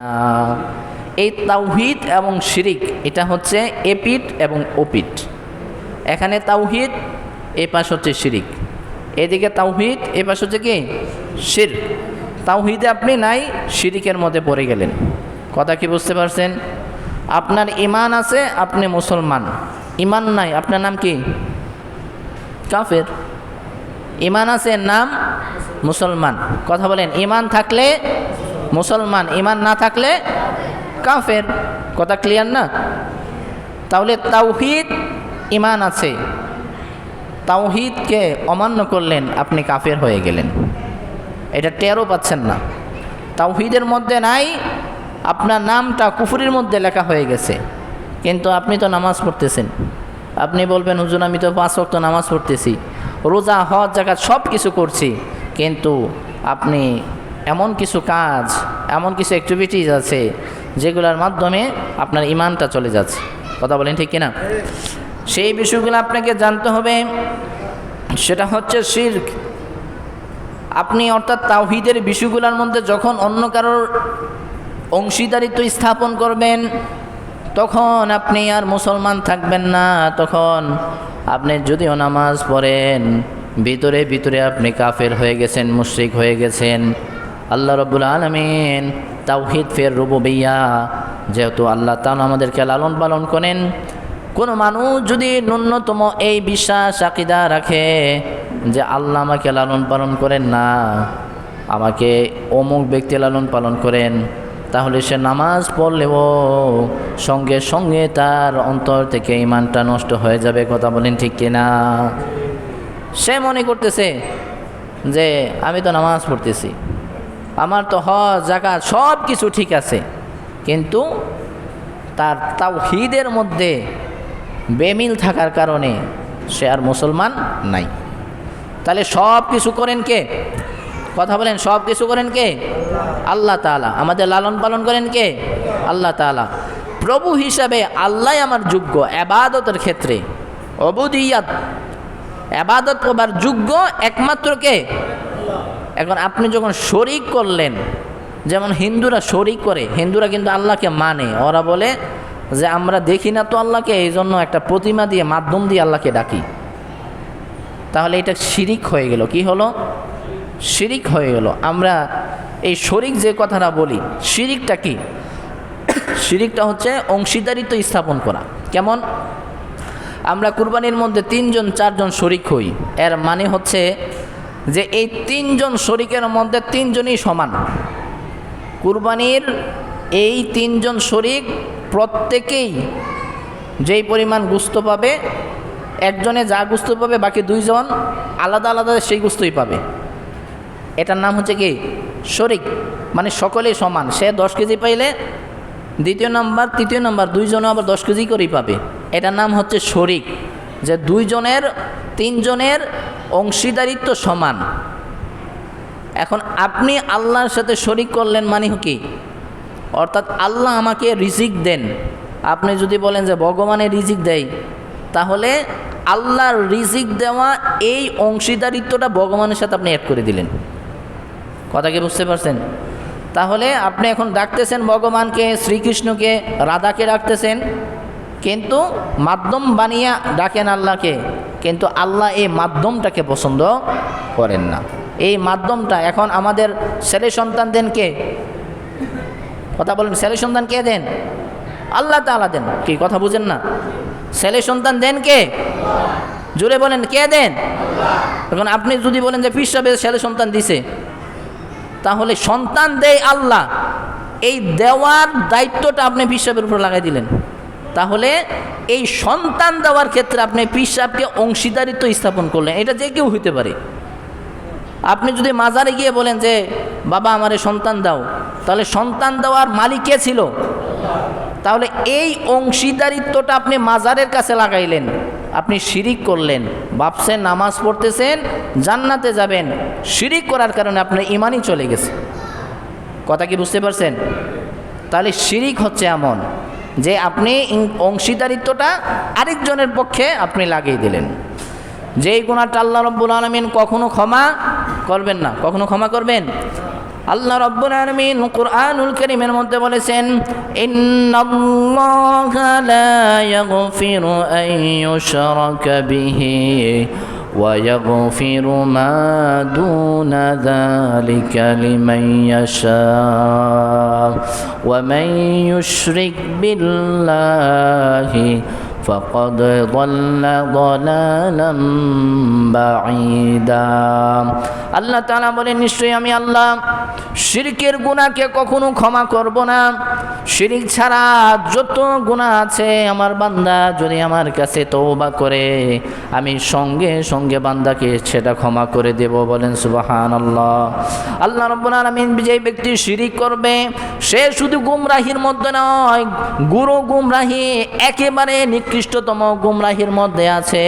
আহ, এই তাওহীদ এবং শিরিক এটা হচ্ছে এপিঠ এবং ওপিঠ। এখানে তাওহীদ, এ পাশ হচ্ছে শিরিক। এদিকে তাওহীদ, এ পাশ হচ্ছে কি শিরক। তাওহীদে আপনি নাই, শিরিকের মধ্যে পড়ে গেলেন। কথা কি বুঝতে পারছেন? আপনার ঈমান আছে, আপনি মুসলমান। ঈমান নাই, আপনার নাম কি? কাফের। ঈমান আছে, নাম মুসলমান। কথা বলেন, ঈমান থাকলে মুসলমান, ঈমান না থাকলে কাফের। কথা ক্লিয়ার না? তাহলে তাওহীদ, ঈমান আছে, তাওহীদকে অমান্য করলেন, আপনি কাফের হয়ে গেলেন। এটা টেরও পাচ্ছেন না। তাওহীদের মধ্যে নাই, আপনার নামটা কুফরির মধ্যে লেখা হয়ে গেছে, কিন্তু আপনি তো নামাজ পড়তেছেন। আপনি বলবেন, হুজুর আমি তো 5 ওয়াক্ত নামাজ পড়তেছি, রোজা হজ যাকাত সব কিছু করছি, কিন্তু আপনি এমন কিছু কাজ, এমন কিছু অ্যাক্টিভিটিস আছে যেগুলোর মাধ্যমে আপনার ঈমানটা চলে যাচ্ছে। কথা বলেন ঠিক কিনা? সেই বিষয়গুলো আপনাকে জানতে হবে। সেটা হচ্ছে শিরক। আপনি অর্থাৎ তাওহীদের বিষয়গুলোর মধ্যে যখন অন্য কারোর অংশীদারিত্ব স্থাপন করবেন, তখন আপনি আর মুসলমান থাকবেন না। তখন আপনি যদিও নামাজ পড়েন, ভিতরে ভিতরে আপনি কাফের হয়ে গেছেন, মুশরিক হয়ে গেছেন। আল্লাহ রাব্বুল আলামিন তাওহীদ ফির রুবুবিয়্যা, যেহেতু আল্লাহ তাআলা আমাদেরকে লালন পালন করেন, কোনো মানুষ যদি ন্যূনতম এই বিশ্বাস আকীদা রাখে যে আল্লাহ আমাকে লালন পালন করেন না, আমাকে অমুক ব্যক্তি লালন পালন করেন, তাহলে সে নামাজ পড়লেও সঙ্গে সঙ্গে তার অন্তর থেকে ঈমানটা নষ্ট হয়ে যাবে। কথা বলেন ঠিক কিনা? সে মনে করতেছে যে আমি তো নামাজ পড়তেছি, আমার তো হজ যাকাত সব কিছু ঠিক আছে, কিন্তু তার তাওহীদের মধ্যে বেমিল থাকার কারণে সে আর মুসলমান নাই। তাহলে সব কিছু করেন কে? কথা বলেন, সব কিছু করেন কে? আল্লাহ তাআলা। আমাদের লালন পালন করেন কে? আল্লাহ তাআলা। প্রভু হিসাবে আল্লাহ আমার যোগ্য ইবাদতের ক্ষেত্রে। উবুদিয়্যাত, ইবাদত করবার যোগ্য একমাত্র কে? এখন আপনি যখন শরীক করলেন, যেমন হিন্দুরা শরীক করে, হিন্দুরা কিন্তু আল্লাহকে মানে। ওরা বলে যে আমরা দেখি না তো আল্লাহকে, এই জন্য একটা প্রতিমা দিয়ে, মাধ্যম দিয়ে আল্লাহকে ডাকি। তাহলে এটা শিরিক হয়ে গেল। কি হলো? শিরিক হয়ে গেল। আমরা এই শরিক যে কথাটা বলি, শিরিকটা কি? শিরিকটা হচ্ছে অংশীদারিত্ব স্থাপন করা। কেমন? আমরা কুরবানির মধ্যে 3 জন 4 জন শরিক হই। এর মানে হচ্ছে যে এই 3 জন শরিকের মধ্যে 3 জনই সমান। কুরবানির এই 3 জন শরিক প্রত্যেকেই যেই পরিমাণ গোশত পাবে, একজনে যা গোশত পাবে, বাকি 2 জন আলাদা আলাদা সেই গোশতই পাবে। এটার নাম হচ্ছে কি? শরিক। মানে সকলেই সমান। সে 10 কেজি পাইলে দ্বিতীয় নাম্বার, তৃতীয় নাম্বার 2 জনও আবার 10 কেজি করেই পাবে। এটার নাম হচ্ছে শরিক, যে 2 জনের 3 জনের অংশীদারিত্ব সমান। এখন আপনি আল্লাহর সাথে শরিক করলেন মানে কি? অর্থাৎ আল্লাহ আমাকে রিজিক দেন। আপনি যদি বলেন যে ভগবানের রিজিক দেয়, তাহলে আল্লাহর রিজিক দেওয়া এই অংশীদারিত্বটা ভগবানের সাথে আপনি অ্যাড করে দিলেন। কথা কি বুঝতে পারছেন? তাহলে আপনি এখন ডাকতেছেন ভগবানকে, শ্রীকৃষ্ণকে, রাধাকে ডাকতেছেন, কিন্তু মাধ্যম বানিয়ে ডাকেন আল্লাহকে, কিন্তু আল্লাহ এই মাধ্যমটাকে পছন্দ করেন না। এই মাধ্যমটা এখন আমাদের ছেলে সন্তান দেন কে? কথা বলেন, ছেলে সন্তান কে দেন? আল্লাহ তাআলা দেন। কি কথা বুঝেন না? ছেলে সন্তান দেন কে? জোরে বলেন, কে দেন? এখন আপনি যদি বলেন যে পীর সাহেব ছেলে সন্তান দিছে, তাহলে সন্তান দেয় আল্লাহ, এই দেওয়ার দায়িত্বটা আপনি পীর সাহেবের উপর লাগাই দিলেন। তাহলে এই সন্তান দেওয়ার ক্ষেত্রে আপনি পীর সাহেবকে অংশীদারিত্ব স্থাপন করলেন। এটা যে কেউ হইতে পারে। আপনি যদি মাজারে গিয়ে বলেন যে বাবা আমারে সন্তান দাও, তাহলে সন্তান দেওয়ার মালিক কে ছিল? তাহলে এই অংশীদারিত্বটা আপনি মাজারের কাছে লাগাইলেন, আপনি শিরিক করলেন। ভাবছেন নামাজ পড়তেছেন, জান্নাতে যাবেন, শিরিক করার কারণে আপনার ঈমানই চলে গেছে। কথা কি বুঝতে পারছেন? তাহলে শিরিক হচ্ছে এমন যে আপনি অংশীদারিত্বটা আরেকজনের পক্ষে আপনি লাগিয়ে দিলেন। যেই গুনাহটা আল্লাহ রাব্বুল আলামিন কখনো ক্ষমা করবেন না। কখনো ক্ষমা করবেন? আল্লাহ রাব্বুল আলামিন কুরআনুল কারীমের মধ্যে বলেছেন, ইন্নাল্লাহা লা ইয়াগফিরু আন ইউশরাকা বিহি ওয়া ইয়াগফিরু মা দুনা যালিকা লিমান ইয়াশা ওয়া মান ইউশরিক বিল্লাহি فقد ضل ضلالا بعيدا। আল্লাহ তাআলা বলেন, নিশ্চয়ই আমি আল্লাহ শিরকের গুনাহকে কখনো ক্ষমা করব না। শিরক ছাড়া যত গুনাহ আছে আমার বান্দা যদি আমার কাছে তওবা করে আমি সঙ্গে সঙ্গে বান্দাকে সেটা ক্ষমা করে দেব। বলেন সুবহানাল্লাহ। আল্লাহ রাব্বুল আলামিন যে ব্যক্তি শিরক করবে সে শুধু গুমরাহির মধ্যে নয়, গুরু গুমরাহি একেবারে নিকৃষ্টতম গুমরাহির মধ্যে আছে।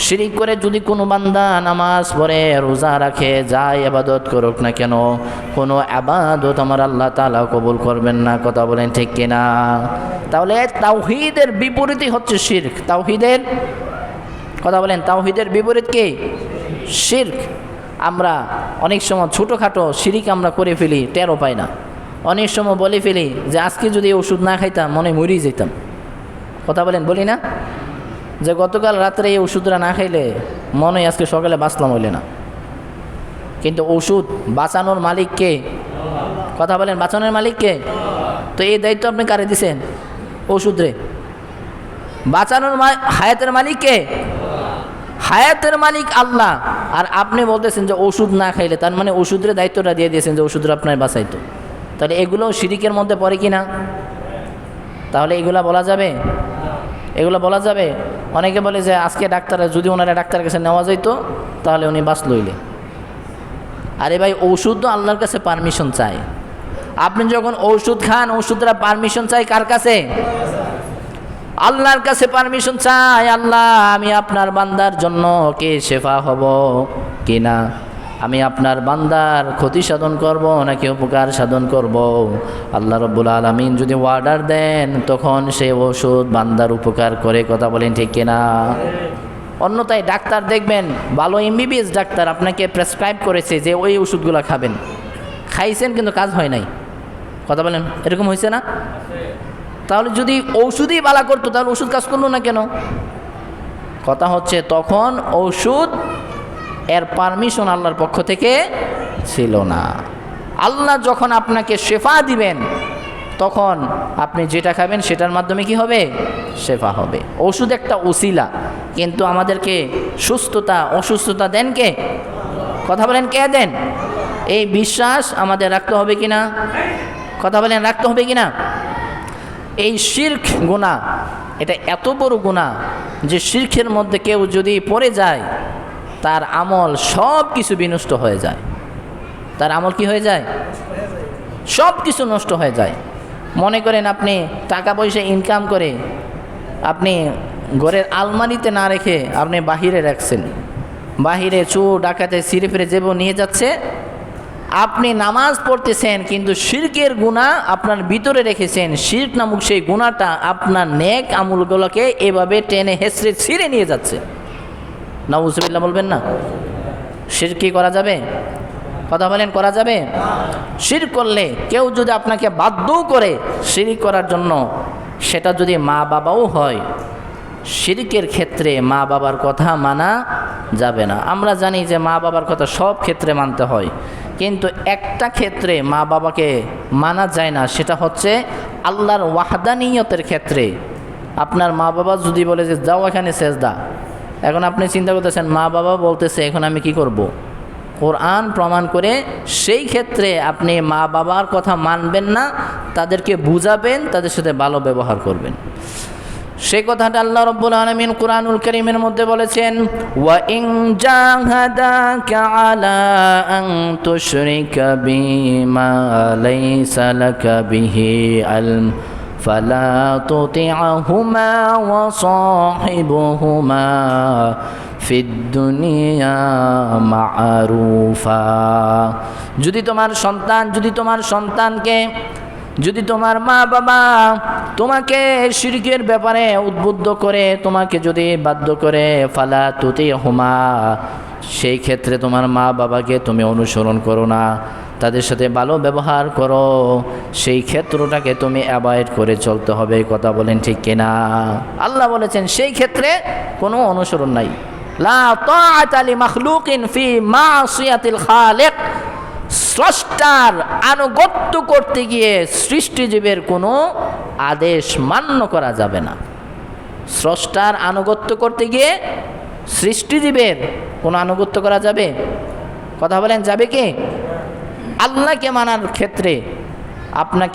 শিরক করে যদি কোনো বান্দা নামাজ পড়ে, রোজা রাখে, যায় ইবাদত করুক না কেন, কোনো ইবাদত আমার আল্লাহ তাআলা কবুল করবেন না। কথা বলেন ঠিক কিনা? তাহলে তাওহীদের বিপরীতই হচ্ছে শিরক। তাওহীদের কথা বলেন, তাওহীদের বিপরীত কি? শিরক। আমরা অনেক সময় ছোটোখাটো শিরক আমরা করে ফেলি, টেরও পাই না। অনেক সময় বলে ফেলি যে আজকে যদি ওষুধ না খাইতাম মনে মরেই যেতাম। কথা বলেন, বলি না যে গতকাল রাত্রে এই ওষুধটা না খাইলে মনে হয় আজকে সকালে বাঁচলাম হইলে না। কিন্তু ওষুধ বাঁচানোর মালিক কে? কথা বলেন, বাঁচানোর মালিক কে? তো এই দায়িত্ব আপনি কারে দিছেন? ওষুধ রে। বাঁচানোর হায়াতের মালিক কে? হায়াতের মালিক আল্লাহ। আর আপনি বলতেছেন যে ওষুধ না খাইলে, তার মানে ওষুধের দায়িত্বটা দিয়ে দিয়েছেন যে ওষুধটা আপনার বাঁচাইতো। তাহলে এগুলো শিরকের মধ্যে পড়ে কি না? তাহলে এগুলা বলা যাবে? এগুলো বলা যাবে? অনেকে বলে যে আজকে ডাক্তার, যদি ওনারা ডাক্তারের কাছে নেওয়া যাইতো তাহলে উনি বাঁচ লইলে। আরে ভাই, ঔষধ তো আল্লাহর কাছে পারমিশন চাই। আপনি যখন ঔষধ খান, ওষুধরা পারমিশন চাই কার কাছে? আল্লাহর কাছে পারমিশন চাই। আল্লাহ, আমি আপনার বান্দার জন্য কে শেফা হব কিনা, আমি আপনার বান্দার ক্ষতি সাধন করব নাকি উপকার সাধন করব। আল্লাহ রাব্বুল আলামিন যদি অর্ডার দেন তখন সেই ওষুধ বান্দার উপকার করে। কথা বলেন ঠিক কিনা? অন্যথায় ডাক্তার দেখবেন, ভালো এমবিবিএস ডাক্তার আপনাকে প্রেসক্রাইব করেছে যে ওই ওষুধগুলো খাবেন, খাইছেন কিন্তু কাজ হয় নাই। কথা বলেন, এরকম হয়েছে না? তাহলে যদি ঔষধই বালা করতো তাহলে ওষুধ কাজ করলো না কেন? কথা হচ্ছে তখন ঔষধ এর পারমিশন আল্লাহর পক্ষ থেকে ছিল না। আল্লাহ যখন আপনাকে শেফা দিবেন তখন আপনি যেটা খাবেন সেটার মাধ্যমে কি হবে? শেফা হবে। ওষুধ একটা ওসিলা, কিন্তু আমাদেরকে সুস্থতা অসুস্থতা দেন কে? কথা বলেন, কে দেন? এই বিশ্বাস আমাদের রাখতে হবে কিনা? কথা বলেন, রাখতে হবে কিনা? এই শিরক গুনাহ, এটা এত বড় গুনাহ যে শিরকের মধ্যে কেউ যদি পড়ে যায় তার আমল সব কিছু বিনষ্ট হয়ে যায়। তার আমল কি হয়ে যায়? সব কিছু নষ্ট হয়ে যায়। মনে করেন আপনি টাকা পয়সা ইনকাম করে আপনি ঘরের আলমারিতে না রেখে আপনি বাহিরে রাখছেন, বাহিরে চোর ডাকাতে ছিঁড়ে ফিরে যেব নিয়ে যাচ্ছে, আপনি নামাজ পড়তেছেন কিন্তু শিরকের গুনাহ আপনার ভিতরে রেখেছেন। শিরক নামক সেই গুনাহটা আপনার নেক আমলগুলোকে এভাবে টেনে হেঁচড়ে ছিঁড়ে নিয়ে যাচ্ছে। নাউজুবিল্লাহ বলবেন না? শিরক কি করা যাবে? কথা বলেন, করা যাবে? শিরক করলে কেউ যদি আপনাকে বাধ্যও করে শিরক করার জন্য, সেটা যদি মা বাবাও হয়, শিরকের ক্ষেত্রে মা বাবার কথা মানা যাবে না। আমরা জানি যে মা বাবার কথা সব ক্ষেত্রে মানতে হয়, কিন্তু একটা ক্ষেত্রে মা বাবাকে মানা যায় না, সেটা হচ্ছে আল্লাহর ওয়াহদানিয়তের ক্ষেত্রে। আপনার মা বাবা যদি বলে যে যাও এখানে সেজদা, এখন আপনি চিন্তা করতেছেন মা বাবা বলতেছে এখন আমি কি করব? কোরআন প্রমাণ করে সেই ক্ষেত্রে আপনি মা বাবার কথা মানবেন না, তাদেরকে বুঝাবেন, তাদের সাথে ভালো ব্যবহার করবেন। সেই কথাটা আল্লাহ রাব্বুল আলামিন কুরআনুল কারীমের মধ্যে বলেছেন, ওয়া ইন জাহাদাকা আলা আন তুশরিকা বিমা লাইসা লাকা বিহি ইলম ফালা তুতি'হুমা ওয়া সাহিবহুমা ফিদ দুনিয়া মা'রুফা। যদি তোমার মা বাবা তোমাকে শিরকের ব্যাপারে উদ্বুদ্ধ করে, তোমাকে যদি বাধ্য করে, ফালা তুতি'হুমা, সেই ক্ষেত্রে তোমার মা বাবাকে তুমি অনুসরণ করো না, তাদের সাথে ভালো ব্যবহার করো, সেই ক্ষেত্রটাকে তুমি অ্যাভয়েড করে চলতে হবে। কথা বলেন ঠিক কিনা? আল্লাহ বলেছেন সেই ক্ষেত্রে কোনো অনুসরণ নাই। লা তাআতা লি মাখলুকিন ফি মাসিয়াতিল খালিক। স্রষ্টার আনুগত্য করতে গিয়ে সৃষ্টিজীবের কোনো আদেশ মান্য করা যাবে না। স্রষ্টার আনুগত্য করতে গিয়ে সৃষ্টিজীবের কোনো আনুগত্য করা যাবে? কথা বলেন যাবে কি? আল্লাহকে মানার ক্ষেত্রে আপনাকে